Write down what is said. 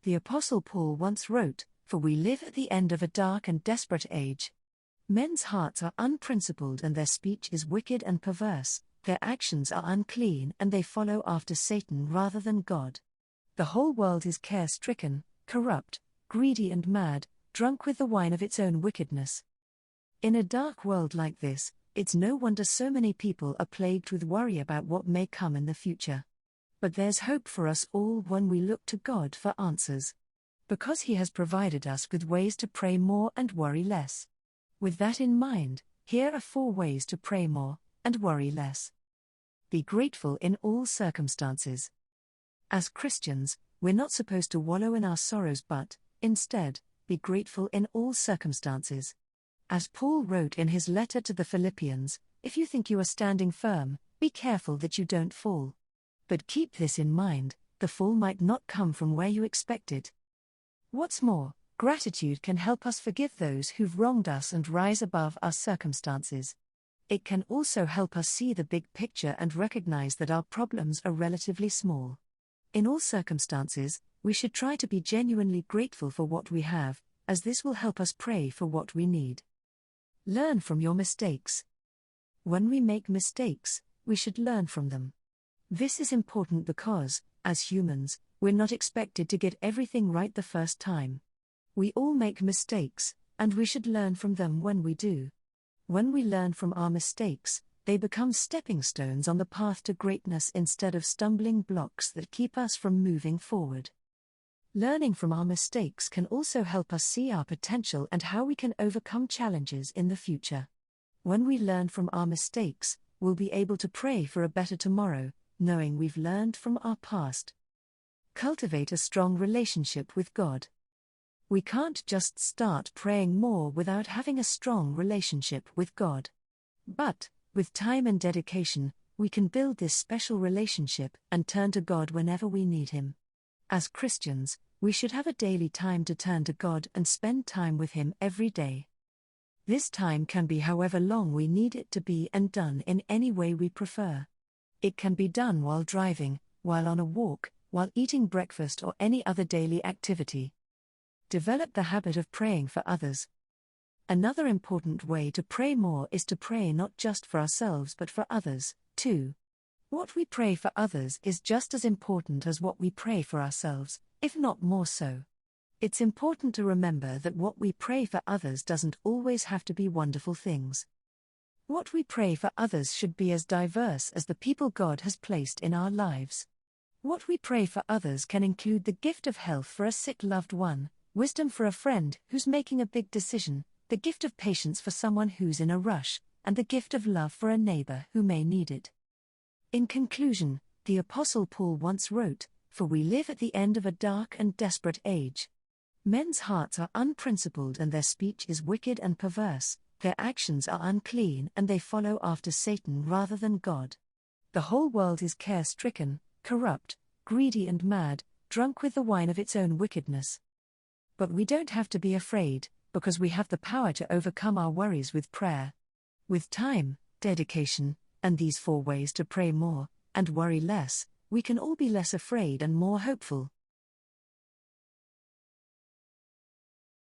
The Apostle Paul once wrote, "For we live at the end of a dark and desperate age. Men's hearts are unprincipled and their speech is wicked and perverse, their actions are unclean and they follow after Satan rather than God. The whole world is care-stricken, corrupt, greedy and mad, drunk with the wine of its own wickedness." In a dark world like this, it's no wonder so many people are plagued with worry about what may come in the future. But there's hope for us all when we look to God for answers. Because He has provided us with ways to pray more and worry less. With that in mind, here are 4 ways to pray more and worry less. Be grateful in all circumstances. As Christians, we're not supposed to wallow in our sorrows but, instead, be grateful in all circumstances. As Paul wrote in his letter to the Philippians, "If you think you are standing firm, be careful that you don't fall. But keep this in mind, the fall might not come from where you expected." What's more, gratitude can help us forgive those who've wronged us and rise above our circumstances. It can also help us see the big picture and recognize that our problems are relatively small. In all circumstances, we should try to be genuinely grateful for what we have, as this will help us pray for what we need. Learn from your mistakes. When we make mistakes, we should learn from them. This is important because, as humans, we're not expected to get everything right the first time. We all make mistakes, and we should learn from them when we do. When we learn from our mistakes, they become stepping stones on the path to greatness instead of stumbling blocks that keep us from moving forward. Learning from our mistakes can also help us see our potential and how we can overcome challenges in the future. When we learn from our mistakes, we'll be able to pray for a better tomorrow, knowing we've learned from our past. Cultivate a strong relationship with God. We can't just start praying more without having a strong relationship with God. But, with time and dedication, we can build this special relationship and turn to God whenever we need Him. As Christians, we should have a daily time to turn to God and spend time with Him every day. This time can be however long we need it to be and done in any way we prefer. It can be done while driving, while on a walk, while eating breakfast or any other daily activity. Develop the habit of praying for others. Another important way to pray more is to pray not just for ourselves but for others, too. What we pray for others is just as important as what we pray for ourselves, if not more so. It's important to remember that what we pray for others doesn't always have to be wonderful things. What we pray for others should be as diverse as the people God has placed in our lives. What we pray for others can include the gift of health for a sick loved one, wisdom for a friend who's making a big decision, the gift of patience for someone who's in a rush, and the gift of love for a neighbor who may need it. In conclusion, the Apostle Paul once wrote, "For we live at the end of a dark and desperate age. Men's hearts are unprincipled and their speech is wicked and perverse, their actions are unclean and they follow after Satan rather than God. The whole world is care-stricken, corrupt, greedy and mad, drunk with the wine of its own wickedness." But we don't have to be afraid, because we have the power to overcome our worries with prayer. With time, dedication, and these 4 ways to pray more and worry less, we can all be less afraid and more hopeful.